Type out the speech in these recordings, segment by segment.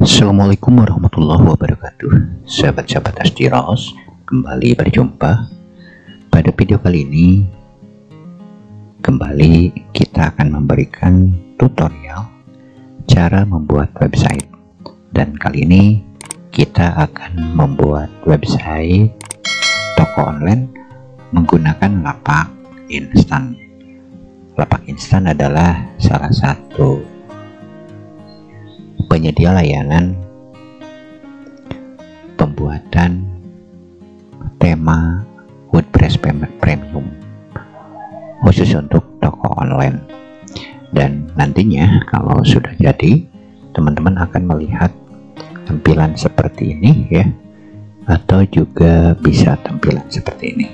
Assalamualaikum warahmatullahi wabarakatuh. Sahabat-sahabat Astiros, kembali berjumpa. Pada video kali ini kembali kita akan memberikan tutorial cara membuat website. Dan kali ini kita akan membuat website toko online menggunakan lapak instan. Lapak instan adalah salah satu penyedia layanan pembuatan tema WordPress Premium khusus untuk toko online. Dan nantinya kalau sudah jadi, teman-teman akan melihat tampilan seperti ini ya, atau juga bisa tampilan seperti ini.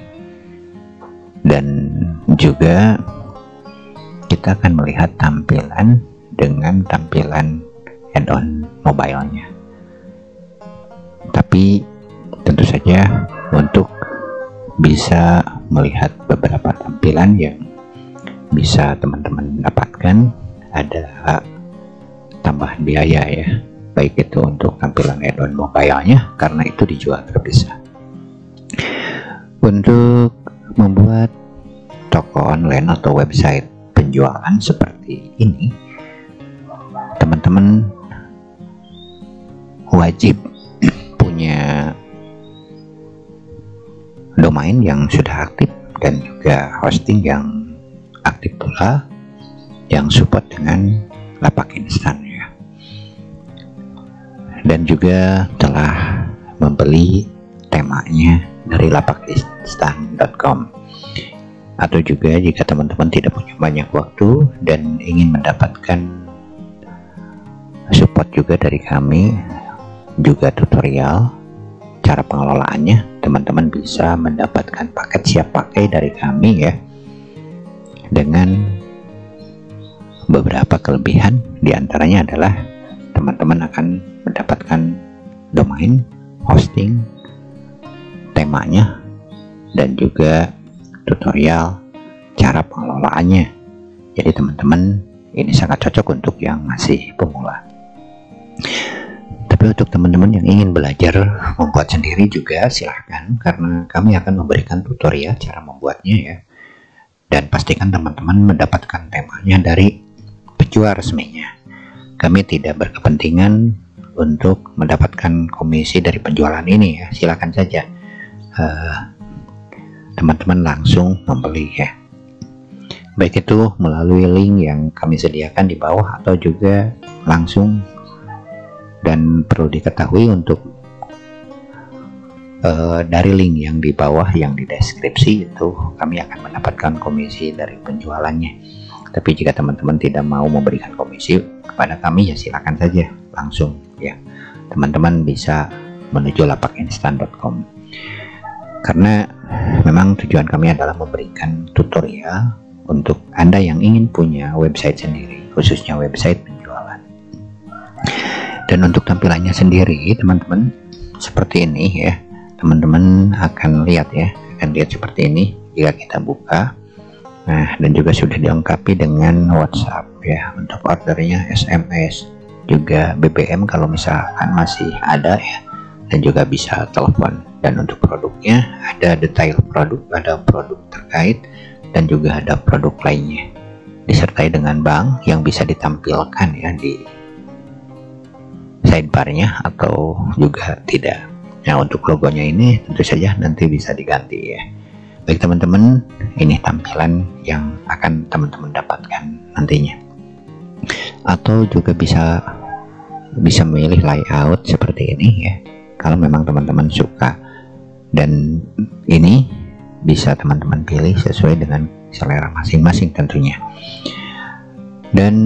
Dan juga kita akan melihat tampilan dengan tampilan add-on mobile-nya. Tapi tentu saja untuk bisa melihat beberapa tampilan yang bisa teman-teman dapatkan, ada tambahan biaya ya, baik itu untuk tampilan add-on mobile-nya karena itu dijual terpisah. Untuk membuat toko online atau website penjualan seperti ini, teman-teman wajib punya domain yang sudah aktif dan juga hosting yang aktif pula, yang support dengan lapak instan ya. Dan juga telah membeli temanya dari lapakinstan.com. Atau juga jika teman-teman tidak punya banyak waktu dan ingin mendapatkan support juga dari kami, juga tutorial cara pengelolaannya, teman-teman bisa mendapatkan paket siap pakai dari kami ya, dengan beberapa kelebihan. Diantaranya adalah teman-teman akan mendapatkan domain, hosting, temanya, dan juga tutorial cara pengelolaannya. Jadi teman-teman, ini sangat cocok untuk yang masih pemula. Tapi untuk teman-teman yang ingin belajar membuat sendiri juga silahkan, karena kami akan memberikan tutorial cara membuatnya ya. Dan pastikan teman-teman mendapatkan temanya dari penjual resminya. Kami tidak berkepentingan untuk mendapatkan komisi dari penjualan ini ya. Silahkan saja teman-teman langsung membeli ya, baik itu melalui link yang kami sediakan di bawah atau juga langsung. Dan perlu diketahui untuk dari link yang di bawah yang di deskripsi itu kami akan mendapatkan komisi dari penjualannya. Tapi jika teman-teman tidak mau memberikan komisi kepada kami ya silakan saja langsung ya, teman-teman bisa menuju lapakinstan.com. Karena memang tujuan kami adalah memberikan tutorial untuk Anda yang ingin punya website sendiri, khususnya website penjualan. Dan untuk tampilannya sendiri teman-teman seperti ini ya, teman-teman akan lihat ya, akan lihat seperti ini jika kita buka. Nah, dan juga sudah dilengkapi dengan WhatsApp ya, untuk ordernya, SMS, juga BBM kalau misalkan masih ada ya, dan juga bisa telepon. Dan untuk produknya ada detail produk, ada produk terkait, dan juga ada produk lainnya, disertai dengan bank yang bisa ditampilkan ya di sidebarnya atau juga tidak. Nah, untuk logonya ini tentu saja nanti bisa diganti ya. Baik teman-teman, ini tampilan yang akan teman-teman dapatkan nantinya. Atau juga bisa memilih layout seperti ini ya, kalau memang teman-teman suka. Dan ini bisa teman-teman pilih sesuai dengan selera masing-masing tentunya. Dan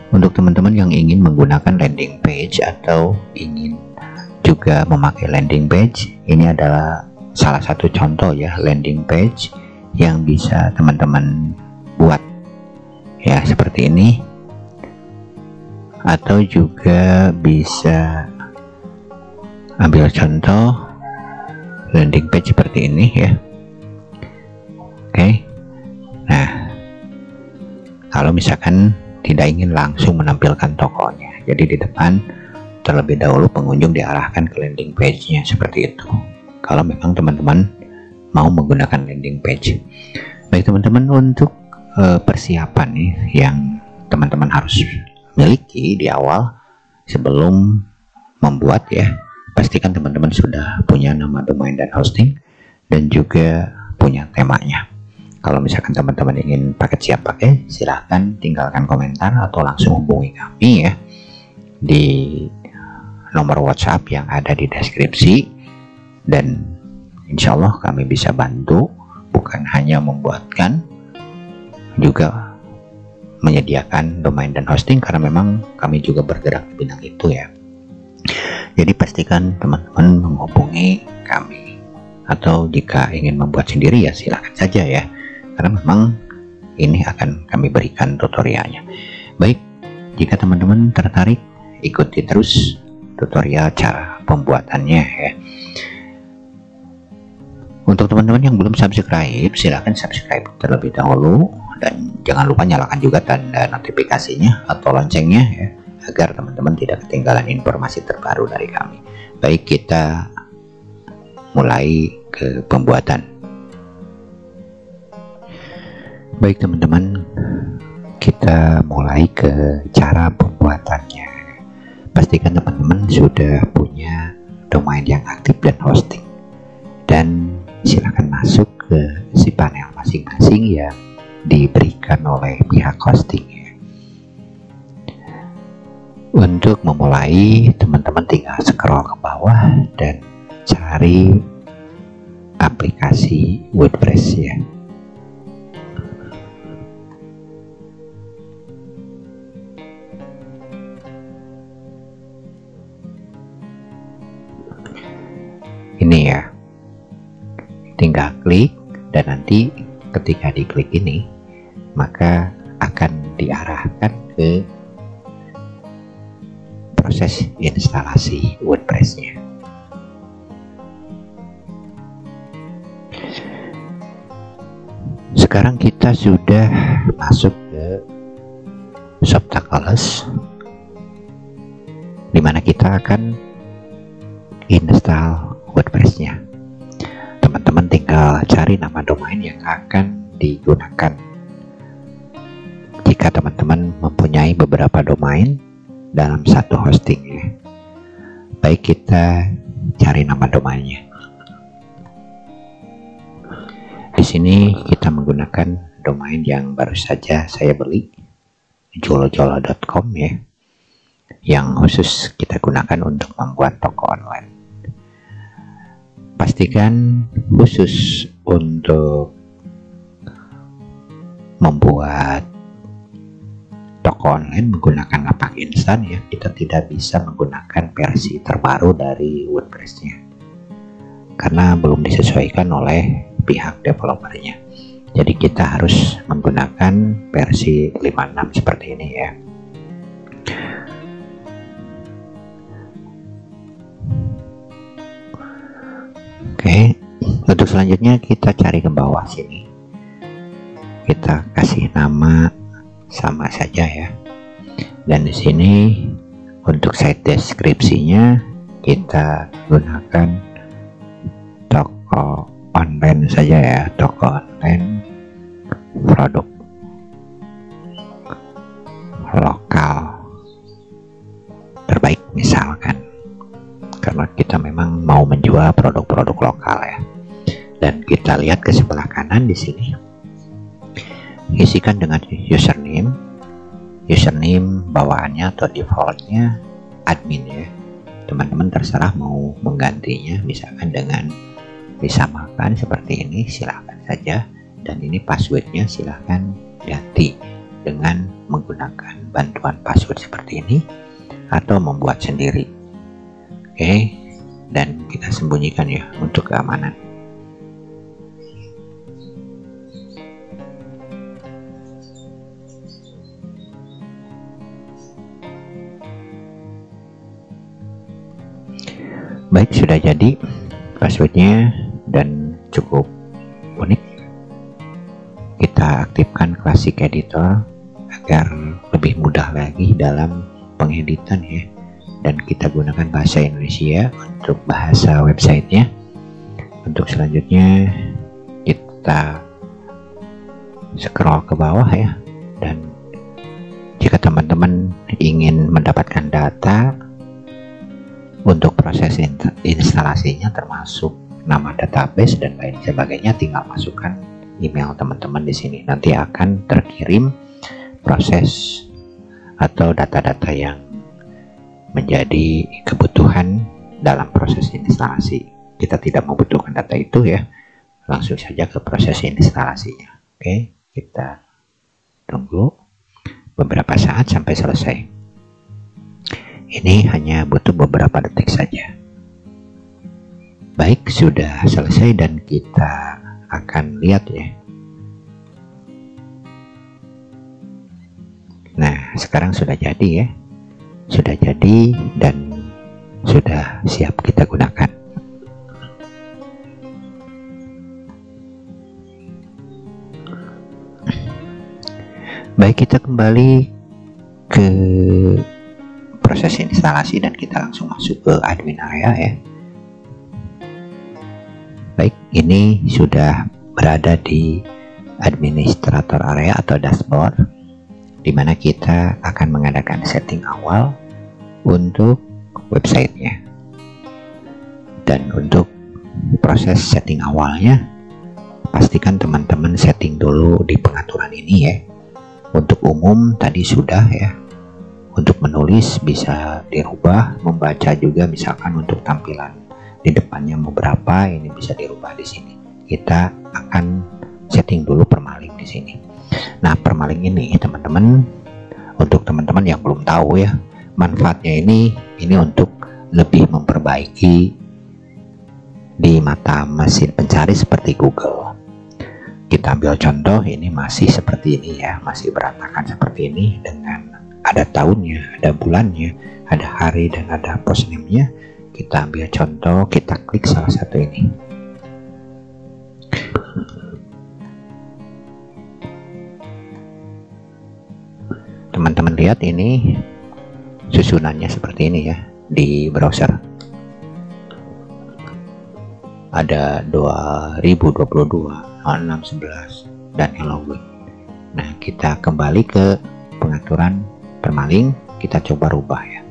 untuk teman-teman yang ingin menggunakan landing page atau ingin juga memakai landing page, ini adalah salah satu contoh ya landing page yang bisa teman-teman buat ya, seperti ini. Atau juga bisa ambil contoh landing page seperti ini ya. Oke. Nah, kalau misalkan tidak ingin langsung menampilkan tokonya, jadi di depan terlebih dahulu pengunjung diarahkan ke landing page-nya seperti itu. Kalau memang teman-teman mau menggunakan landing page. Baik teman-teman, untuk persiapan nih yang teman-teman harus miliki di awal sebelum membuat ya, pastikan teman-teman sudah punya nama domain dan hosting dan juga punya temanya. Kalau misalkan teman-teman ingin paket siap pakai, silahkan tinggalkan komentar atau langsung hubungi kami ya di nomor WhatsApp yang ada di deskripsi, dan insya Allah kami bisa bantu, bukan hanya membuatkan, juga menyediakan domain dan hosting, karena memang kami juga bergerak di bidang itu ya. Jadi pastikan teman-teman menghubungi kami, atau jika ingin membuat sendiri ya silahkan saja ya, karena memang ini akan kami berikan tutorialnya. Baik, jika teman-teman tertarik, ikuti terus tutorial cara pembuatannya ya. Untuk teman-teman yang belum subscribe, silahkan subscribe terlebih dahulu, dan jangan lupa nyalakan juga tanda notifikasinya atau loncengnya ya, agar teman-teman tidak ketinggalan informasi terbaru dari kami. Baik, kita mulai ke pembuatan. Baik teman-teman, kita mulai ke cara pembuatannya. Pastikan teman-teman sudah punya domain yang aktif dan hosting, dan silakan masuk ke si panel masing-masing yang diberikan oleh pihak hosting ya. Untuk memulai, teman-teman tinggal scroll ke bawah dan cari aplikasi WordPress ya. Ini ya, tinggal klik, dan nanti ketika diklik ini maka akan diarahkan ke proses instalasi WordPress-nya. Sekarang kita sudah masuk ke Shoptaculous, dimana kita akan install WordPress-nya. Teman-teman tinggal cari nama domain yang akan digunakan. Jika teman-teman mempunyai beberapa domain dalam satu hosting ya. Baik, kita cari nama domainnya. Di sini kita menggunakan domain yang baru saja saya beli, jolojolo.com ya, yang khusus kita gunakan untuk membuat toko online. Pastikan khusus untuk membuat toko online menggunakan lapak instan ya, kita tidak bisa menggunakan versi terbaru dari WordPress-nya karena belum disesuaikan oleh pihak developernya. Jadi kita harus menggunakan versi 56 seperti ini ya. Oke, untuk selanjutnya kita cari ke bawah sini. Kita kasih nama sama saja ya. Dan di sini untuk site deskripsinya kita gunakan toko online saja ya, toko online produk lokal terbaik misalkan, karena kita memang mau menjual produk-produk lokal ya. Dan kita lihat ke sebelah kanan di sini, isikan dengan username bawaannya atau defaultnya admin ya. Teman-teman terserah mau menggantinya, misalkan dengan disamakan seperti ini silahkan saja, dan ini passwordnya silahkan ganti dengan menggunakan bantuan password seperti ini atau membuat sendiri. Oke, dan kita sembunyikan ya untuk keamanan. Baik, sudah jadi passwordnya dan cukup unik. Kita aktifkan Classic Editor agar lebih mudah lagi dalam pengeditan ya, dan kita gunakan bahasa Indonesia untuk bahasa websitenya. Untuk selanjutnya kita scroll ke bawah ya, dan jika teman-teman ingin mendapatkan data untuk proses instalasinya termasuk nama database dan lain sebagainya, tinggal masukkan email teman-teman di sini. Nanti akan terkirim proses atau data-data yang menjadi kebutuhan dalam proses instalasi. Kita tidak membutuhkan data itu ya, langsung saja ke proses instalasinya. Oke, kita tunggu beberapa saat sampai selesai. Ini hanya butuh beberapa detik saja. Baik, sudah selesai dan kita akan lihat ya. Nah, sekarang sudah jadi ya. Sudah jadi dan sudah siap kita gunakan. Baik, kita kembali ke proses instalasi dan kita langsung masuk ke admin area ya. Baik, ini sudah berada di administrator area atau dashboard, di mana kita akan mengadakan setting awal untuk websitenya. Dan untuk proses setting awalnya, pastikan teman-teman setting dulu di pengaturan ini ya. Untuk umum tadi sudah ya. Untuk menulis bisa dirubah, membaca juga misalkan untuk tampilan di depannya mau berapa, ini bisa dirubah di sini. Kita akan setting dulu permalink di sini. Nah, permalink ini teman-teman, untuk teman-teman yang belum tahu ya, manfaatnya ini untuk lebih memperbaiki di mata mesin pencari seperti Google. Kita ambil contoh, ini masih seperti ini ya, masih berantakan seperti ini dengan ada tahunnya, ada bulannya, ada hari dan ada post name-nya. Kita ambil contoh, kita klik salah satu ini. Teman-teman lihat ini susunannya seperti ini ya di browser. Ada 2022, 611 dan Halloween. Nah, kita kembali ke pengaturan permalink, kita coba rubah ya.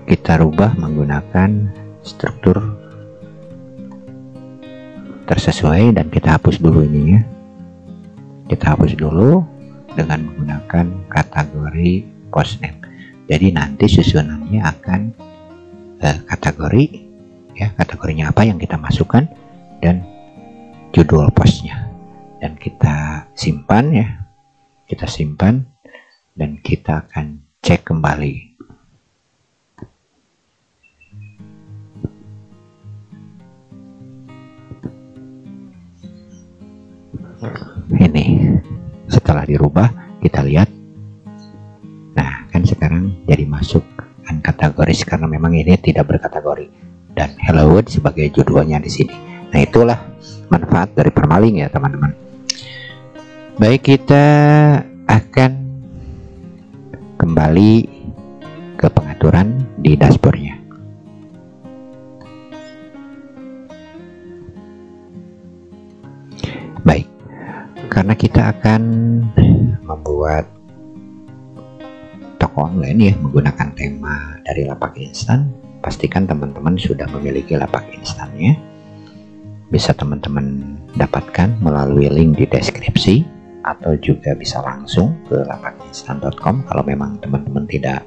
Kita rubah menggunakan struktur tersesuai dan kita hapus dulu ini ya. Kita hapus dulu dengan menggunakan kategori post name. Jadi nanti susunannya akan kategori ya, kategorinya apa yang kita masukkan dan judul postnya. Dan kita simpan ya. Kita simpan dan kita akan cek kembali. Ini setelah dirubah kita lihat. Nah, kan sekarang jadi masuk uncategorized karena memang ini tidak berkategori dan Hello World sebagai judulnya di sini. Nah, itulah manfaat dari permalink ya teman-teman. Baik, kita akan kembali ke pengaturan di dashboardnya. Baik, karena kita akan membuat toko online ya menggunakan tema dari lapak instan, pastikan teman-teman sudah memiliki lapak instannya. Bisa teman-teman dapatkan melalui link di deskripsi atau juga bisa langsung ke lapakinstan.com kalau memang teman-teman tidak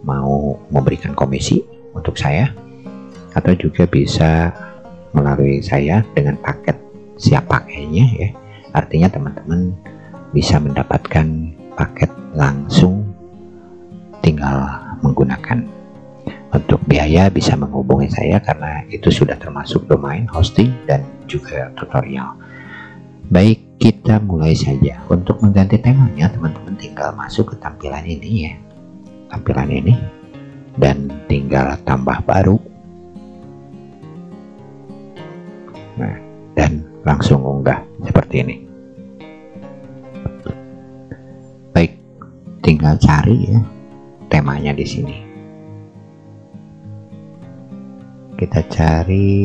mau memberikan komisi untuk saya, atau juga bisa melalui saya dengan paket siap pakainya ya. Artinya teman-teman bisa mendapatkan paket langsung tinggal menggunakan. Untuk biaya bisa menghubungi saya karena itu sudah termasuk domain, hosting, dan juga tutorial. Baik, kita mulai saja. Untuk mengganti temanya, teman-teman tinggal masuk ke tampilan ini ya. Tampilan ini. Dan tinggal tambah baru. Nah, dan langsung unggah seperti ini. tinggal cari ya temanya di sini. Kita cari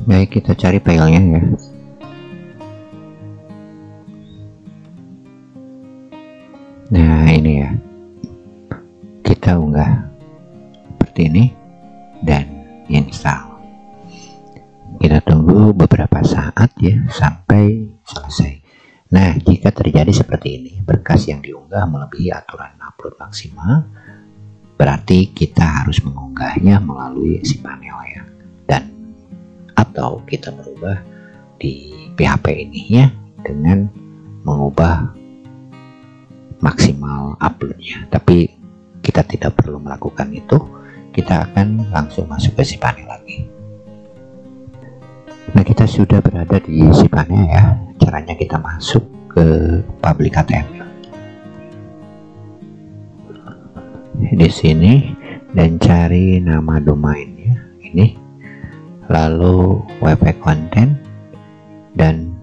baik, kita cari filenya ya. Nah ini ya, kita unggah seperti ini dan install. Kita tunggu beberapa saat ya sampai selesai. Nah jika terjadi seperti ini, berkas yang diunggah melebihi aturan upload maksimal, berarti kita harus mengunggahnya melalui cPanel ya. Dan atau kita merubah di PHP ini ya dengan mengubah maksimal uploadnya. Tapi kita tidak perlu melakukan itu, kita akan langsung masuk ke cPanel lagi. Nah kita sudah berada di cPanel ya. Caranya kita masuk ke public HTML di sini dan cari nama domainnya ini, lalu webpack content dan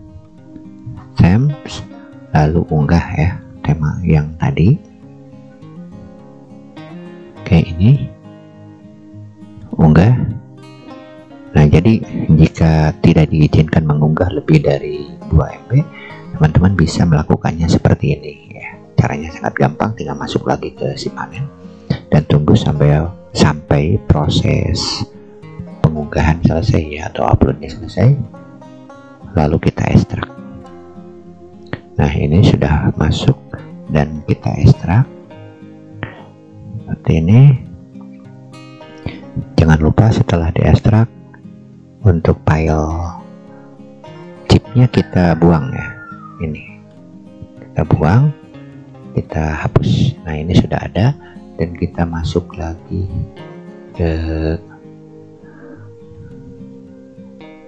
themes, lalu unggah ya tema yang tadi. Oke, ini unggah. Nah jadi jika tidak diizinkan mengunggah lebih dari 2 MB, teman-teman bisa melakukannya seperti ini ya. Caranya sangat gampang, tinggal masuk lagi ke cPanel dan tunggu sampai proses pengunggahan selesai ya, atau uploadnya selesai, lalu kita ekstrak. Nah ini sudah masuk dan kita ekstrak seperti ini. Jangan lupa setelah diekstrak, untuk file zipnya kita buang ya. Ini kita buang, kita hapus. Nah ini sudah ada dan kita masuk lagi ke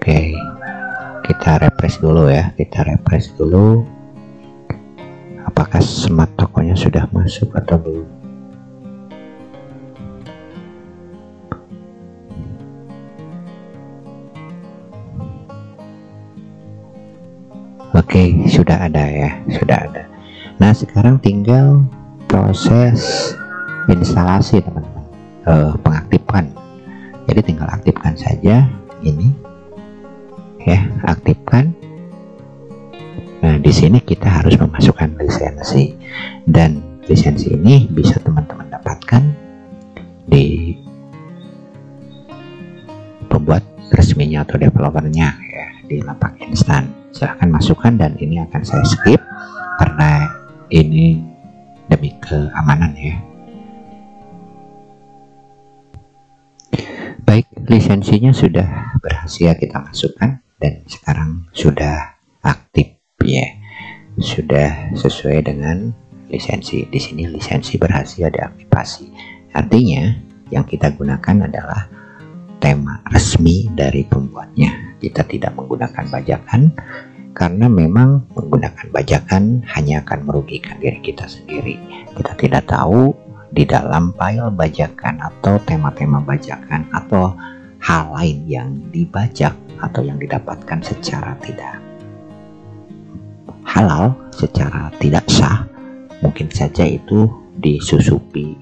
Oke, kita refresh dulu ya. Kita refresh dulu apakah smart tokonya sudah masuk atau belum. Oke, sudah ada ya, sudah ada. Nah sekarang tinggal proses instalasi teman-teman, pengaktifan. Jadi tinggal aktifkan saja ini ya, aktifkan. Nah di sini kita harus memasukkan lisensi, dan lisensi ini bisa teman-teman dapatkan di pembuat resminya atau developernya ya, di lapak instan. Silahkan masukkan, dan ini akan saya skip karena ini demi keamanan ya. Baik, lisensinya sudah berhasil kita masukkan dan sekarang sudah aktif ya, sudah sesuai dengan lisensi. Di sini lisensi berhasil diaktifasi, artinya yang kita gunakan adalah tema resmi dari pembuatnya. Kita tidak menggunakan bajakan, karena memang menggunakan bajakan hanya akan merugikan diri kita sendiri. Kita tidak tahu di dalam file bajakan atau tema-tema bajakan atau hal lain yang dibajak atau yang didapatkan secara tidak halal, secara tidak sah, mungkin saja itu disusupi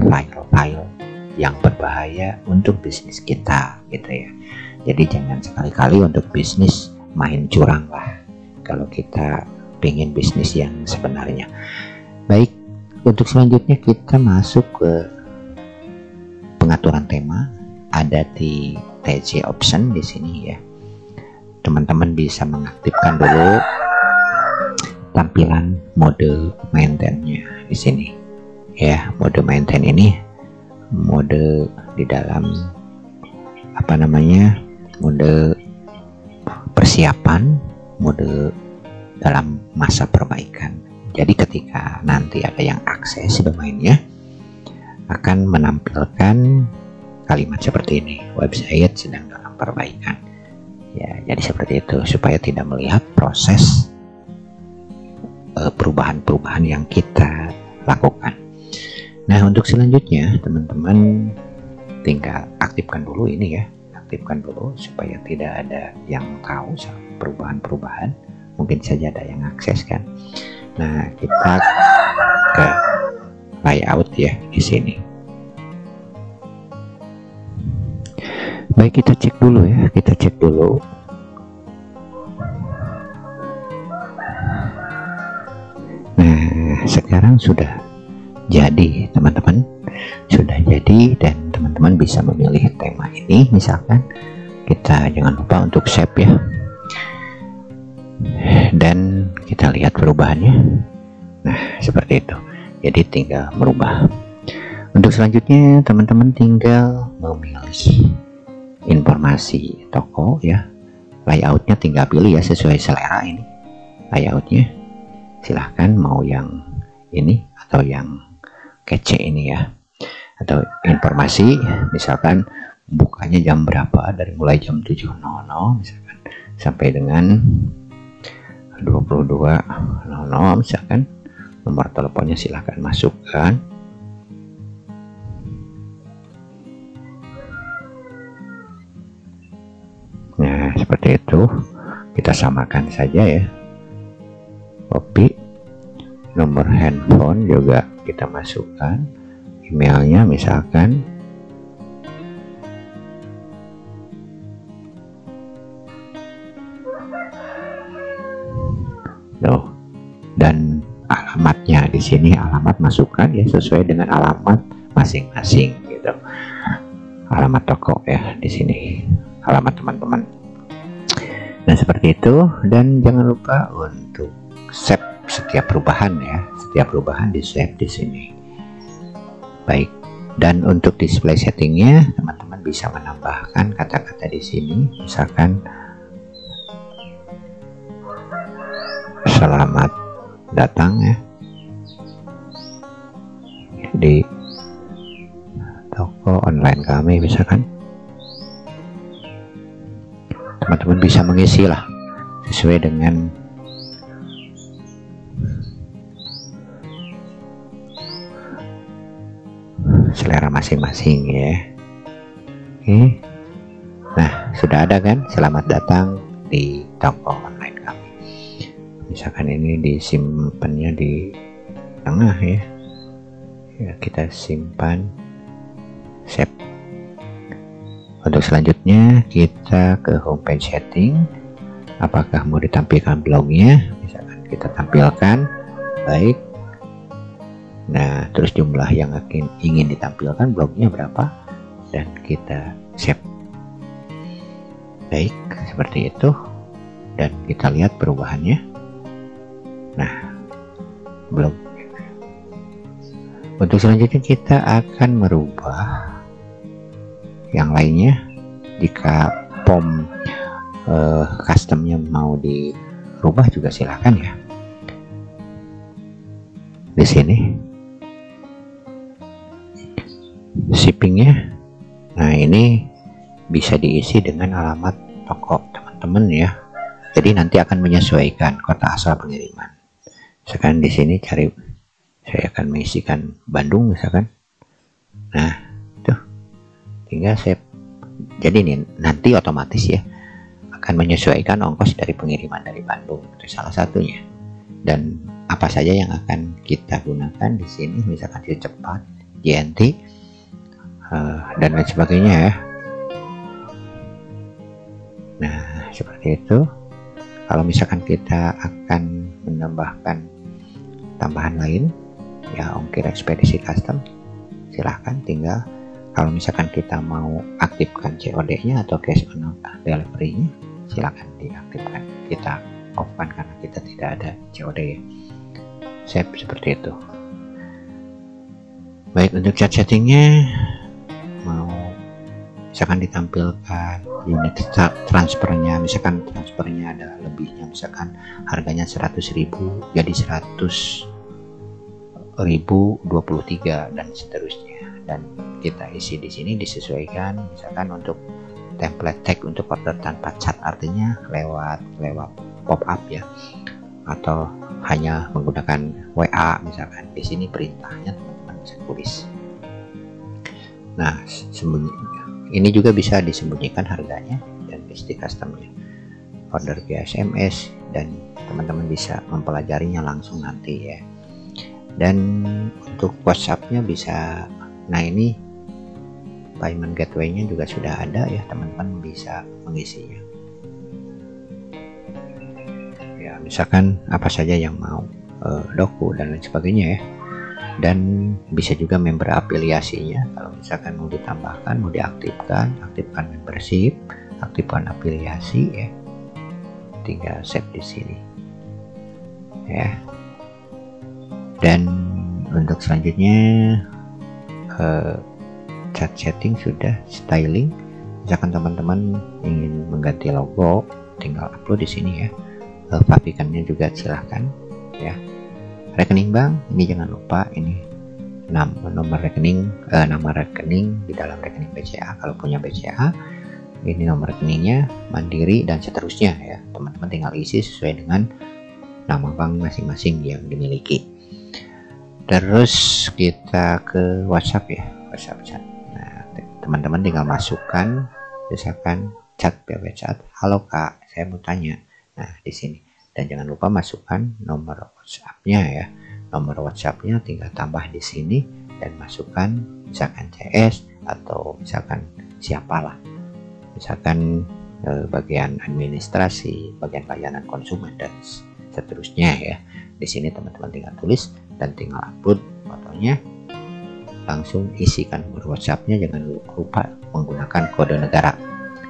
file-file yang berbahaya untuk bisnis kita gitu ya. Jadi jangan sekali-kali untuk bisnis main curang lah, kalau kita pengen bisnis yang sebenarnya. Baik, untuk selanjutnya kita masuk ke pengaturan tema. Ada di TC option di sini ya. Teman-teman bisa mengaktifkan dulu tampilan mode maintain-nya di sini ya. Mode maintain ini mode di dalam apa namanya, mode persiapan, mode dalam masa perbaikan. Jadi ketika nanti ada yang akses domainnya, akan menampilkan kalimat seperti ini, website sedang dalam perbaikan. Ya, jadi seperti itu supaya tidak melihat proses perubahan-perubahan yang kita lakukan. Nah, untuk selanjutnya teman-teman tinggal aktifkan dulu ini ya, aktifkan dulu supaya tidak ada yang tahu perubahan-perubahan. Mungkin saja ada yang akses kan. Nah, kita ke layout ya di sini. Baik, kita cek dulu ya, kita cek dulu. Nah, sekarang sudah jadi teman-teman, sudah jadi, dan teman-teman bisa memilih tema ini. Misalkan kita jangan lupa untuk save ya, dan kita lihat perubahannya. Nah, seperti itu. Jadi tinggal merubah. Untuk selanjutnya teman-teman tinggal memilih informasi toko ya, layoutnya tinggal pilih ya sesuai selera ini layoutnya. Silahkan mau yang ini atau yang kece ini ya, atau informasi misalkan bukanya jam berapa, dari mulai jam 7.00 misalkan sampai dengan 22.00 misalkan. Nomor teleponnya silahkan masukkan. Nah, seperti itu. Kita samakan saja ya. Copy. Nomor handphone juga kita masukkan. Emailnya misalkan. Tuh. Dan alamatnya di sini, alamat masukkan ya sesuai dengan alamat masing-masing gitu. Alamat toko ya di sini, alamat teman-teman. Nah, seperti itu, dan jangan lupa untuk save setiap perubahan ya, setiap perubahan di save di sini. Baik, dan untuk display settingnya teman-teman bisa menambahkan kata-kata di sini, misalkan selamat datang ya di toko online kami, misalkan. Teman-teman bisa mengisi lah sesuai dengan selera masing-masing ya. Oke. Nah, sudah ada kan, selamat datang di toko online kami. Misalkan ini disimpannya di tengah ya. Ya, kita simpan, save. Untuk selanjutnya kita ke homepage setting. Apakah mau ditampilkan blognya? Misalkan kita tampilkan. Baik. Nah, terus jumlah yang ingin ditampilkan blognya berapa, dan kita save. Baik, seperti itu. Dan kita lihat perubahannya. Nah, belum. Untuk selanjutnya kita akan merubah yang lainnya. Jika form customnya mau dirubah juga silahkan ya. Di sini shippingnya, nah ini bisa diisi dengan alamat toko teman-teman ya. Jadi nanti akan menyesuaikan kota asal pengiriman. Misalkan di sini cari, saya akan mengisikan Bandung misalkan. Nah, tuh tinggal save. Jadi ini nanti otomatis ya akan menyesuaikan ongkos dari pengiriman dari Bandung, itu salah satunya. Dan apa saja yang akan kita gunakan di sini, misalkan cepat, JNT, dan lain sebagainya ya. Nah, seperti itu. Kalau misalkan kita akan menambahkan tambahan lain ya, ongkir ekspedisi custom, silahkan tinggal. Kalau misalkan kita mau aktifkan COD-nya atau cash on delivery-nya, silahkan diaktifkan. Kita off-kan karena kita tidak ada COD ya. Save seperti itu. Baik, untuk chat settingnya mau misalkan ditampilkan unit transfernya, misalkan transfernya ada lebihnya, misalkan harganya 100.000 jadi 100.023 dan seterusnya, dan kita isi di sini disesuaikan, misalkan untuk template tag untuk order tanpa cat, artinya lewat pop up ya, atau hanya menggunakan WA misalkan. Di sini perintahnya teman-teman bisa tulis. Nah, ini juga bisa disembunyikan harganya dan isti customnya, order via SMS, dan teman-teman bisa mempelajarinya langsung nanti ya. Dan untuk WhatsAppnya bisa, nah ini payment gateway-nya juga sudah ada ya, teman-teman bisa mengisinya ya, misalkan apa saja yang mau, doku dan lain sebagainya ya. Dan bisa juga member afiliasinya, kalau misalkan mau ditambahkan, mau diaktifkan, aktifkan membership, aktifkan afiliasi ya, tinggal save di sini ya. Dan untuk selanjutnya chat setting sudah, styling, misalkan teman-teman ingin mengganti logo, tinggal upload di sini ya. Pastikannya juga silahkan ya. Rekening bank, ini jangan lupa, ini nomor rekening, nama rekening di dalam rekening BCA kalau punya BCA, ini nomor rekeningnya, Mandiri dan seterusnya ya. Teman-teman tinggal isi sesuai dengan nama bank masing-masing yang dimiliki. Terus kita ke WhatsApp ya, WhatsApp chat. Nah, teman-teman tinggal masukkan, misalkan chat PW chat, halo kak, saya mau tanya. Nah, di sini. Dan jangan lupa masukkan nomor WhatsApp-nya ya. Nomor WhatsApp-nya tinggal tambah di sini dan masukkan misalkan CS atau misalkan siapalah. Misalkan bagian administrasi, bagian layanan konsumen dan seterusnya ya. Di sini teman-teman tinggal tulis dan tinggal upload fotonya. Langsung isikan nomor WhatsApp-nya, jangan lupa menggunakan kode negara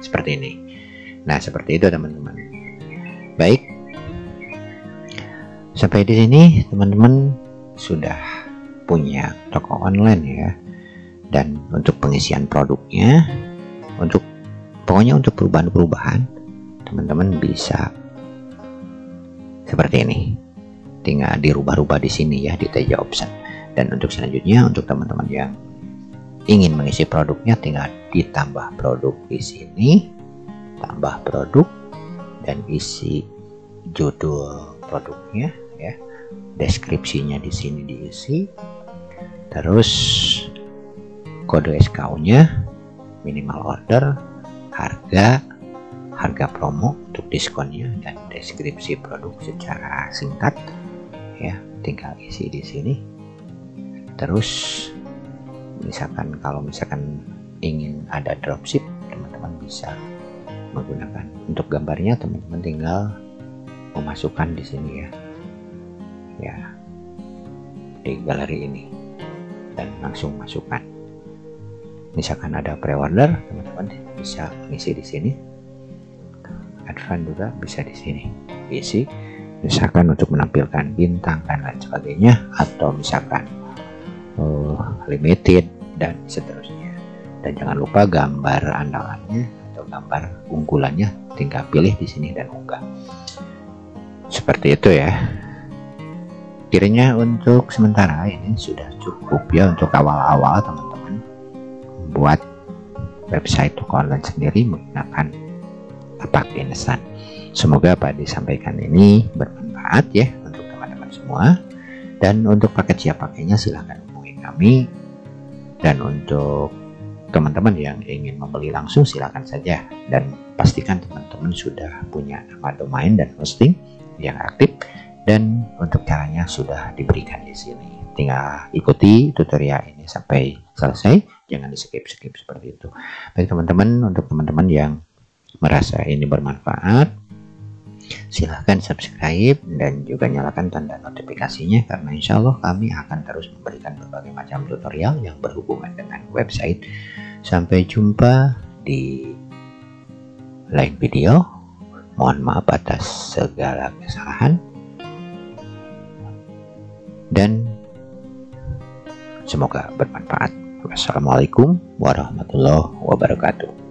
seperti ini. Nah, seperti itu teman-teman. Baik, sampai di sini teman-teman sudah punya toko online ya. Dan untuk pengisian produknya, pokoknya untuk perubahan-perubahan, teman-teman bisa seperti ini. Tinggal dirubah-rubah di sini ya, di TJ option. Dan untuk selanjutnya, untuk teman-teman yang ingin mengisi produknya, tinggal ditambah produk di sini, tambah produk, dan isi judul produknya ya, deskripsinya di sini diisi, terus kode SKU-nya, minimal order, harga promo untuk diskonnya, dan deskripsi produk secara singkat ya, tinggal isi di sini. Terus misalkan kalau misalkan ingin ada dropship, teman-teman bisa menggunakan, untuk gambarnya teman-teman tinggal memasukkan di sini ya di galeri ini dan langsung masukkan. Misalkan ada pre-order, teman-teman bisa mengisi di sini. Advance juga bisa di sini isi, misalkan untuk menampilkan bintang dan lain sebagainya, atau misalkan limited dan seterusnya. Dan jangan lupa gambar andalannya atau gambar unggulannya tinggal pilih di sini dan unggah. Seperti itu ya. Kiranya untuk sementara ini sudah cukup ya untuk awal-awal teman-teman buat website toko online sendiri menggunakan tapak instan. Semoga apa disampaikan ini bermanfaat ya untuk teman-teman semua. Dan untuk paket siap pakainya silahkan hubungi kami. Dan untuk teman-teman yang ingin membeli langsung silakan saja, dan pastikan teman-teman sudah punya nama domain dan hosting yang aktif, dan untuk caranya sudah diberikan di sini. Tinggal ikuti tutorial ini sampai selesai, jangan di skip seperti itu. Baik teman-teman, untuk teman-teman yang merasa ini bermanfaat, silahkan subscribe dan juga nyalakan tanda notifikasinya, karena insya Allah kami akan terus memberikan berbagai macam tutorial yang berhubungan dengan website. Sampai jumpa di lain video. Mohon maaf atas segala kesalahan, dan semoga bermanfaat. Wassalamualaikum warahmatullahi wabarakatuh.